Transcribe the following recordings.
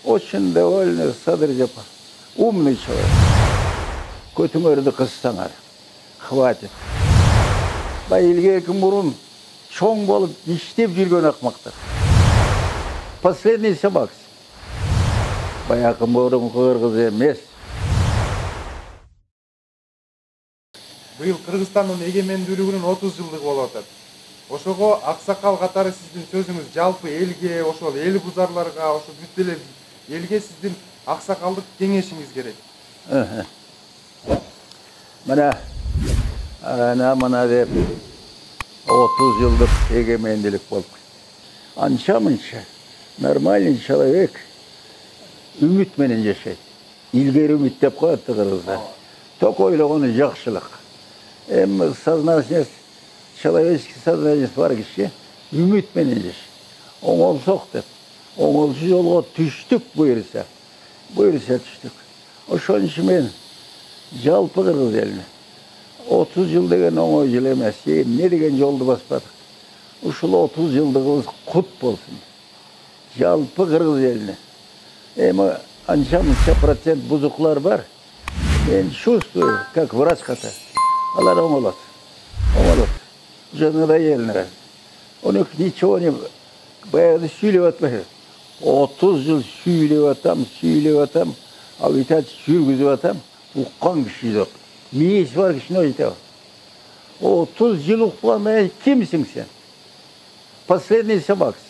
Очень довольный Садыржапа. Умный человек. Көтіңөрді қыстаңар. Хватит. Илгерки мурун чоң болып иштеп жүрген ақмақтар. Последний собак. Баяғы мурун қырғыз емес. Быйыл Кыргызстандын эгемендүүлүгүнүн 30 жылдыгы болуп атат. Ошого аксакал катары сиздин сөзүңүз жалпы элге, ошол эл бузарларга, ошо бүт эле элге сиздин аксакалдык кеңешиңиз керек. Мына деп 30 жылдык эгемендүүлүк болуп. Анча-мынча нормальный человек үмүт менен жашайт. Илгери үмүт деп коет кыргыздар. Ток ойлогону жакшылык. Сознание, человеческий сознание бар киши үмүт менен жашайт. Оңолсок деп. Оңолчу жолго түштүк буйрса. Түштүк. Ошон үчүн мен жалпы кыргыз элине 30 жыл деген оңой жыл эмес. Не деген жолду баспадык. Ушул 30 жылдыгыбыз кут болсун. Жалпы кыргыз элине. Анча-мынча процент бузуклар бар. Мен чувствую, как врач ката. Алар оңолот. Жаңыда еліне. Оны ничего не... Баяғыда сүйлеп атпайды. 30 жыл сүйлеп атам, агитация жүргізіп атам, ұққан кіші жоқ. Мейесі бар кішіні айтады. 30 жыл ұқпаған кімсің сен? Последний собаксың.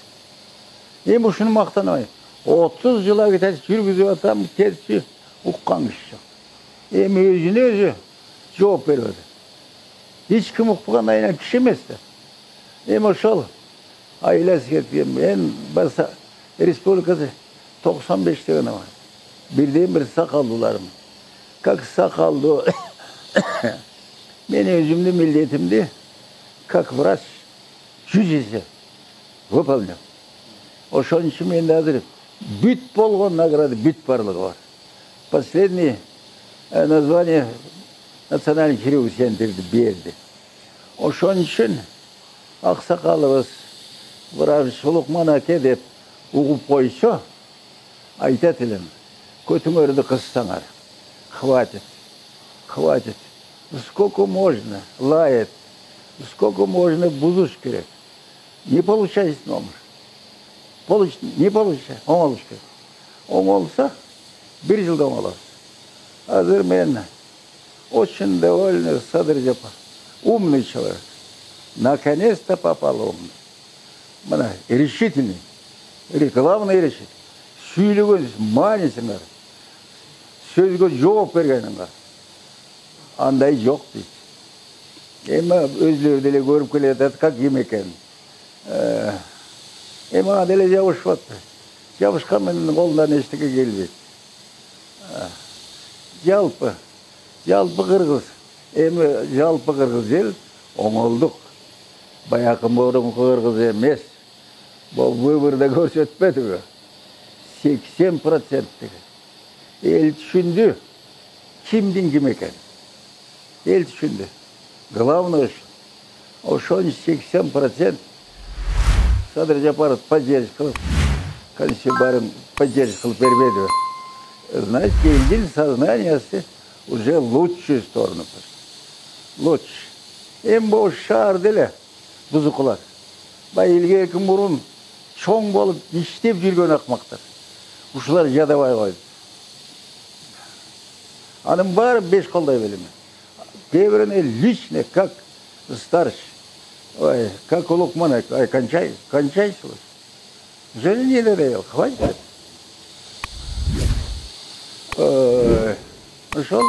Ушыны мақтанамай. 30 жыл агитация жүргізіп атам, терсі ұққан кіші жоқ. Өзіне өзі жооп береді. Ешкім ұқпаған айынан кіші еместі. Ошол айласы кеткен. Мен баса республикасы 95 деген ama. Birden bir sakallılarım. Как sakallı. Ben özümde milletimde как врач жүзесі выполнил. Ошон үшін мен hazır. Бүт болған награды, бүт барлығы бар. Последний название национальный хирург центрді берді. Ошон үшін ақсақалыбыз врач Лукман аке деп угуп койсо, айтат элем, көтүңөрдү кыссаңар. Хватит. Сколько можно лает, сколько можно бузуш керек. Не получается номер. Не получается. Оңолуш керек. Оңолса, bir жылда оңолот. Азыр мен очень довольный Садыржапа. Умный человек. Наконец-то попал умный. Мына решительный. Главное решительный. Сүйлөгөн маанисиңер. Сөзгө жооп бергениңер. Андай жок дейт. Өзлөрү деле көрүп келатат, как ким экен. Ага деле жабышып атты. Жабышкан менен колунан эчтеке келбейт. Жалпы кыргыз. Жалпы кыргыз эл оңолдук. Баягы мурунку кыргыз эмес. Бул выборда көрсөтпөдү. 80% эл түшүндү. Кимдин ким экен? Эл түшүндү. Главное, ошон 80% Садыржапар поддержка кылып, Каншибарын поддержка кылып бербеди. Значит, элдин сознаниясы уже лучшую сторону пошли. Лучше. Бул шаар деле бузукулар. Илгерки мурун чоң болуп иштеп жүргөн акмактар. Ушулар жадабай койду. Анын баары 5 колдой белем. Кээ лично, как старший. Ой, как у Лукмана, кончай. Жаль, не надоел, хватит. Ушел?